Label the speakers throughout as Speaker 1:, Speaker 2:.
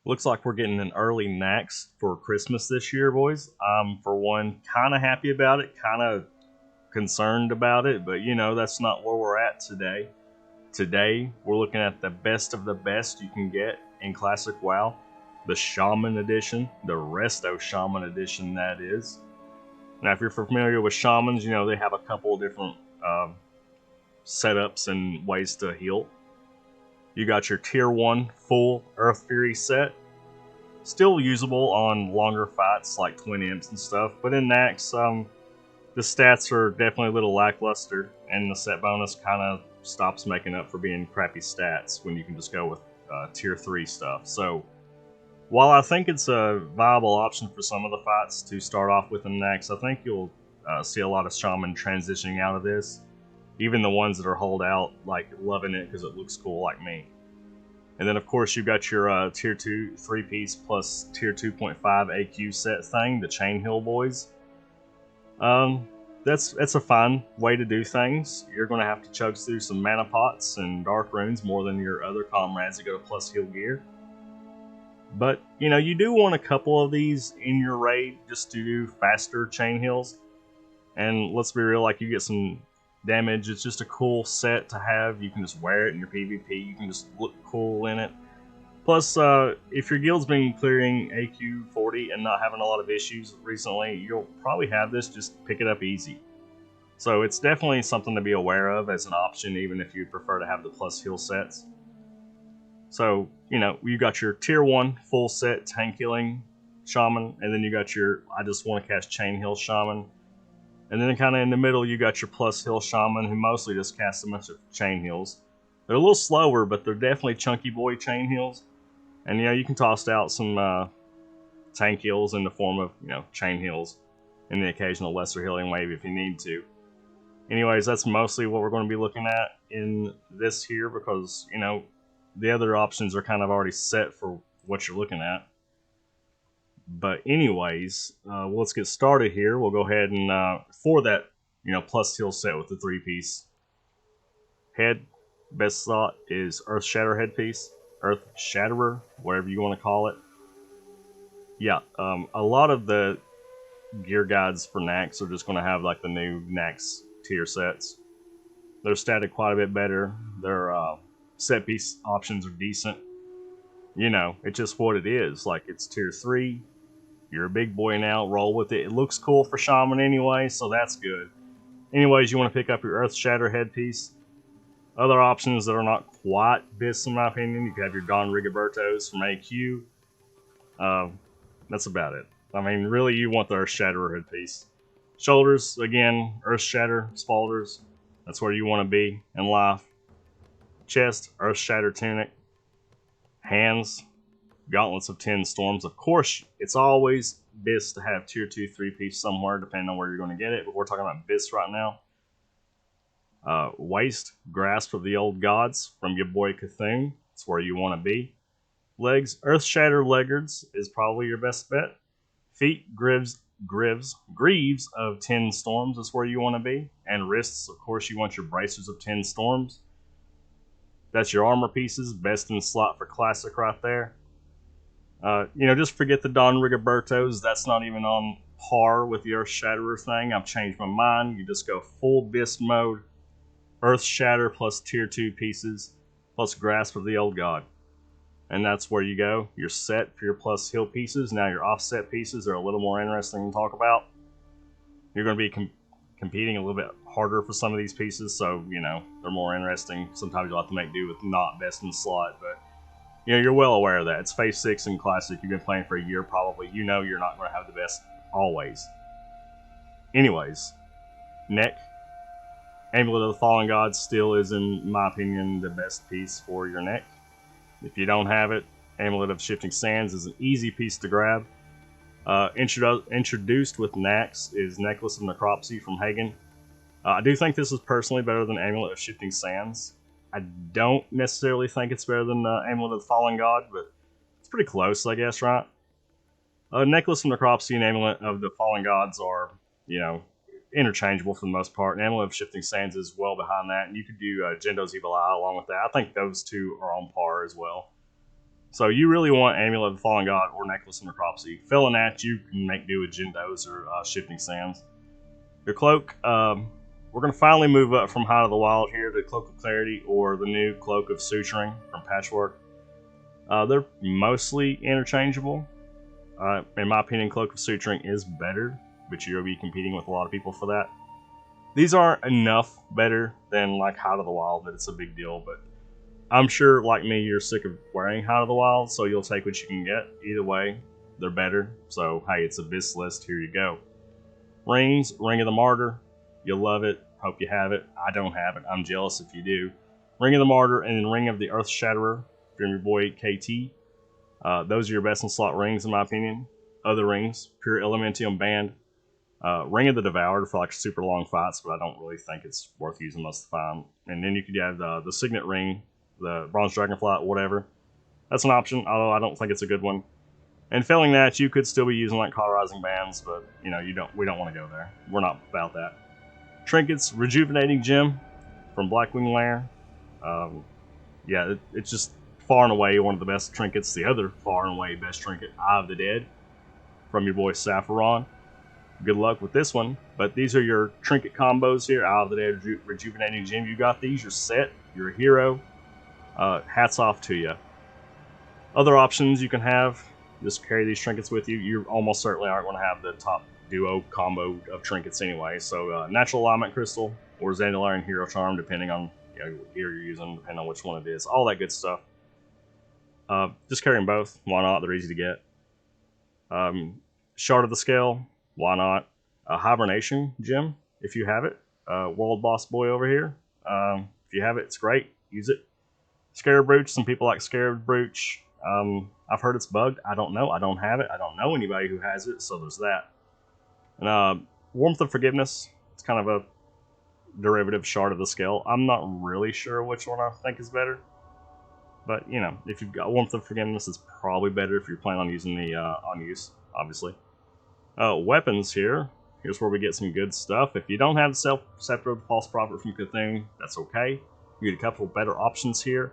Speaker 1: Looks like we're getting an early Naxx for Christmas this year, boys. I'm, for one, kind of happy about it, kind of concerned about it, but that's not where we're at today. Today, we're looking at the best of the best you can get in Classic WoW, the Shaman Edition, the Resto Shaman Edition, that is. Now, if you're familiar with Shamans, they have a couple of different setups and ways to heal. You got your Tier 1 full Earth Fury set, still usable on longer fights like Twin Imps and stuff, but in Naxx, the stats are definitely a little lackluster, and the set bonus kind of stops making up for being crappy stats when you can just go with Tier 3 stuff. So, while I think it's a viable option for some of the fights to start off with in Naxx, I think you'll see a lot of Shaman transitioning out of this. Even the ones that are hold out, like loving it because it looks cool, like me. And then, of course, you've got your Tier 2 3-piece plus Tier 2.5 AQ set thing, the Chain Hill Boys. That's a fine way to do things. You're going to have to chug through some mana pots and dark runes more than your other comrades that go to plus heal gear. But, you do want a couple of these in your raid just to do faster chain heals. And let's be real, like, you get some damage. It's just a cool set to have. You can just wear it in your PvP. You can just look cool in it. Plus, if your guild's been clearing AQ 40 and not having a lot of issues recently, you'll probably have this. Just pick it up easy. So it's definitely something to be aware of as an option, even if you prefer to have the plus heal sets. So, you got your Tier 1 full set tank healing Shaman, and then you got your I just want to cast Chain Heal Shaman. And then kind of in the middle, you got your plus heal Shaman, who mostly just casts a bunch of chain heals. They're a little slower, but they're definitely chunky boy chain heals. And you can toss out some tank heals in the form of chain heals and the occasional lesser healing wave if you need to. Anyways, that's mostly what we're going to be looking at in this here because the other options are kind of already set for what you're looking at. But anyways, let's get started here. We'll go ahead and for that plus heal set with the 3-piece head, best thought is Earth Shatter headpiece, Earth Shatterer, whatever you want to call it. Yeah, a lot of the gear guides for Naxx are just going to have like the new Naxx tier sets. They're statted quite a bit better. Their set piece options are decent. It's just what it is. Like, it's Tier 3. You're a big boy now, roll with it. It looks cool for Shaman anyway, so that's good. Anyways, you want to pick up your Earth Shatter headpiece. Other options that are not quite BIS in my opinion, you could have your Don Rigobertos from AQ. That's about it. I mean, really, you want the Earth Shatterer headpiece. Shoulders, again, Earth Shatter, Spalders. That's where you want to be in life. Chest, Earth Shatter tunic. Hands, Gauntlets of 10 Storms. Of course, it's always BIS to have Tier 2 3-piece somewhere, depending on where you're going to get it, but we're talking about BIS right now. Waist, Grasp of the Old Gods from your boy Cthulhu. That's where you want to be. Legs, Earth Shatter Leggards is probably your best bet. Feet, Greaves of 10 Storms is where you want to be. And wrists, of course, you want your Bracers of 10 Storms. That's your armor pieces, best in slot for Classic right there. Just forget the Don Rigobertos. That's not even on par with the Earth Shatterer thing. I've changed my mind. You just go full BIS mode. Earth Shatter plus Tier 2 pieces, plus Grasp of the Old God. And that's where you go. You're set for your plus heal pieces. Now your offset pieces are a little more interesting to talk about. You're going to be competing a little bit harder for some of these pieces, so, they're more interesting. Sometimes you'll have to make do with not best in slot, but you're well aware of that. It's Phase 6 in Classic. You've been playing for a year probably. You're not going to have the best always. Anyways, neck. Amulet of the Fallen Gods still is, in my opinion, the best piece for your neck. If you don't have it, Amulet of Shifting Sands is an easy piece to grab. Introduced with Naxx is Necklace of Necropsy from Hagen. I do think this is personally better than Amulet of Shifting Sands. I don't necessarily think it's better than Amulet of the Fallen God, but it's pretty close, I guess, right? Necklace of Necropsy and Amulet of the Fallen Gods are, interchangeable for the most part. And Amulet of Shifting Sands is well behind that, and you could do Jindo's Evil Eye along with that. I think those two are on par as well. So you really want Amulet of the Fallen God or Necklace of Necropsy. Failing that, you can make do with Jindos or Shifting Sands. Your Cloak, we're going to finally move up from Heart of the Wild here to Cloak of Clarity or the new Cloak of Suturing from Patchwork. They're mostly interchangeable. In my opinion, Cloak of Suturing is better, but you'll be competing with a lot of people for that. These aren't enough better than like Heart of the Wild that it's a big deal, but I'm sure, like me, you're sick of wearing Heart of the Wild, so you'll take what you can get. Either way, they're better. So, hey, it's a BIS list. Here you go. Rings, Ring of the Martyr. You'll love it. Hope you have it. I don't have it. I'm jealous if you do. Ring of the Martyr and then Ring of the Earth Shatterer from your boy KT. Those are your best in slot rings, in my opinion. Other rings, Pure Elementium Band. Ring of the Devoured for like super long fights, but I don't really think it's worth using most of the time. And then you could have the Signet Ring, the Bronze Dragonflight, whatever. That's an option, although I don't think it's a good one. And failing that, you could still be using like Cauterizing Bands, but you know, we don't want to go there. We're not about that. Trinkets, Rejuvenating Gem from Blackwing Lair. Yeah, it's just far and away one of the best trinkets. The other far and away best trinket, Eye of the Dead, from your boy Sapphiron. Good luck with this one. But these are your trinket combos here. Eye of the Dead, Rejuvenating Gem. You got these. You're set. You're a hero. Hats off to you. Other options you can have, just carry these trinkets with you. You almost certainly aren't going to have the top duo combo of trinkets anyway. So Natural Alignment Crystal or Zandalarian Hero Charm, depending on what gear you're using, depending on which one it is. All that good stuff. Just carry them both. Why not? They're easy to get. Shard of the Scale. Why not? Hibernation Gem, if you have it. World Boss Boy over here. If you have it, it's great. Use it. Scarab Brooch. Some people like Scarab Brooch. I've heard it's bugged. I don't know. I don't have it. I don't know anybody who has it, so there's that. And Warmth of Forgiveness. It's kind of a derivative Shard of the Scale. I'm not really sure which one I think is better. But, you know, if you've got Warmth of Forgiveness, it's probably better if you're planning on using the on-use, obviously. Weapons here. Here's where we get some good stuff. If you don't have the Scepter of the False Prophet from Cthulhu, that's okay. You get a couple better options here.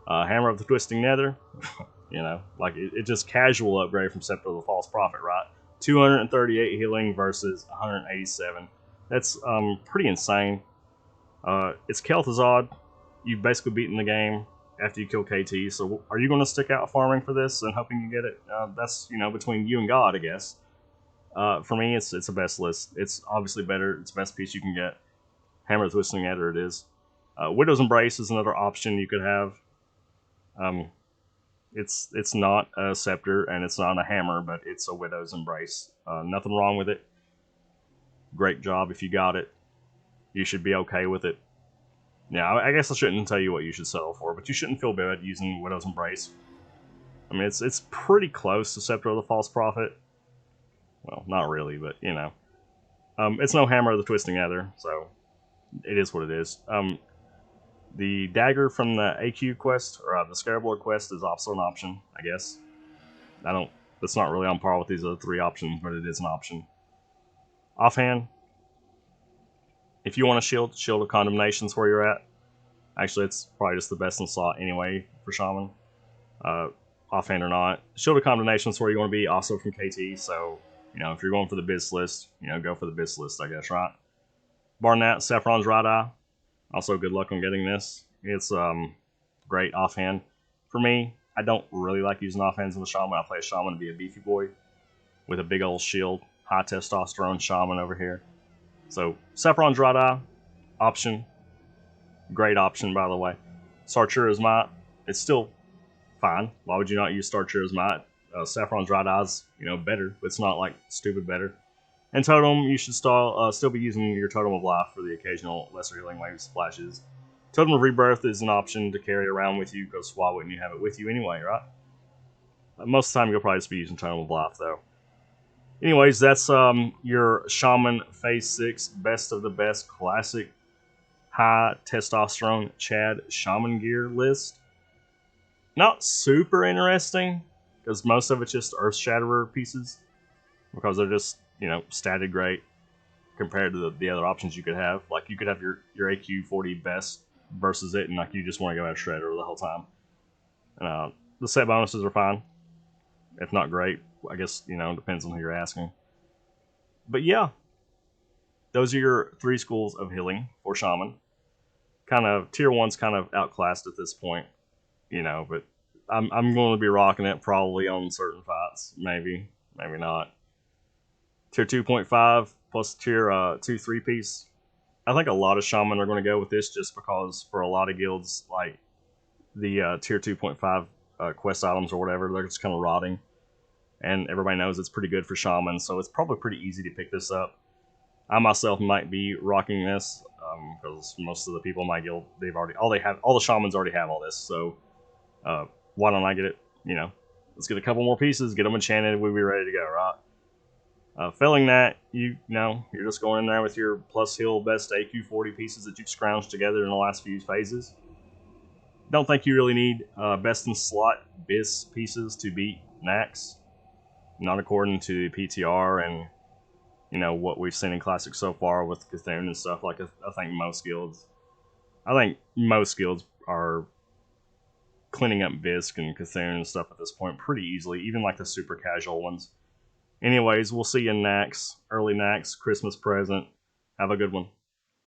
Speaker 1: Hammer of the Twisting Nether. You know, like it's just casual upgrade from Scepter of the False Prophet, right? 238 healing versus 187. That's pretty insane. It's Kel'Thuzad. You've basically beaten the game after you kill KT. So are you going to stick out farming for this and hoping you get it? That's, you know, between you and God, I guess. For me, it's a best list. It's obviously better. It's the best piece you can get. Hammer of the Twisting Nether it is. Widow's Embrace is another option you could have. It's not a scepter and it's not a hammer, but it's a Widow's Embrace. Nothing wrong with it. Great job if you got it. You should be okay with it. Now, I guess I shouldn't tell you what you should settle for, but you shouldn't feel bad using Widow's Embrace. I mean, it's pretty close to Scepter of the False Prophet. Well, not really, but you know. It's no Hammer of the Twisting Nether, so it is what it is. The dagger from the AQ quest, or the Scarab Lord quest, is also an option, I guess. That's not really on par with these other three options, but it is an option. Offhand, if you want a Shield of Condemnation's where you're at. Actually, it's probably just the best in slot anyway for Shaman. Offhand or not. Shield of Condemnation's where you want to be, also from KT, so, you know, if you're going for the BIS list, you know, go for the BIS list, I guess, right? Barring that, Saffron's Right Eye. Also, good luck on getting this. It's great offhand. For me, I don't really like using offhands in the Shaman. I play a Shaman to be a beefy boy with a big old shield. High testosterone Shaman over here. So, Saffron's Right Eye, option. Great option, by the way. Sartura's Might, it's still fine. Why would you not use Sartura's Might? Saffron's Right Eye's, you know, better, but it's not like stupid better. And Totem, you should still be using your Totem of Life for the occasional lesser healing wave splashes. Totem of Rebirth is an option to carry around with you, because why wouldn't you have it with you anyway, right? Most of the time, you'll probably just be using Totem of Life, though. Anyways, that's your Shaman Phase 6 Best of the Best Classic High Testosterone Chad Shaman Gear list. Not super interesting, because most of it's just Earth Shatterer pieces, because they're just, you know, statted great compared to the other options you could have. Like, you could have your AQ 40 best versus it, and like you just want to go at Shredder the whole time. the set bonuses are fine, if not great. I guess, depends on who you're asking. But yeah, those are your 3 schools of healing for Shaman. Kind of tier one's kind of outclassed at this point, but I'm going to be rocking it probably on certain fights. Maybe not. Tier 2.5 plus tier 2 3 piece. I think a lot of Shaman are going to go with this just because for a lot of guilds, like the tier 2.5 quest items or whatever, they're just kind of rotting. And everybody knows it's pretty good for Shaman, so it's probably pretty easy to pick this up. I myself might be rocking this because most of the people in my guild, all the Shamans already have all this. So why don't I get it? Let's get a couple more pieces, get them enchanted, we'll be ready to go, right? Failing that, you're just going in there with your plus heal best AQ 40 pieces that you've scrounged together in the last few phases. Don't think you really need best in slot BIS pieces to beat Naxx. Not according to PTR and what we've seen in Classic so far with Cthulhu and stuff. Like I think most guilds are cleaning up Bisk and Cthulhu and stuff at this point pretty easily, even like the super casual ones. Anyways, we'll see you in Naxx, early Naxx, Christmas present. Have a good one.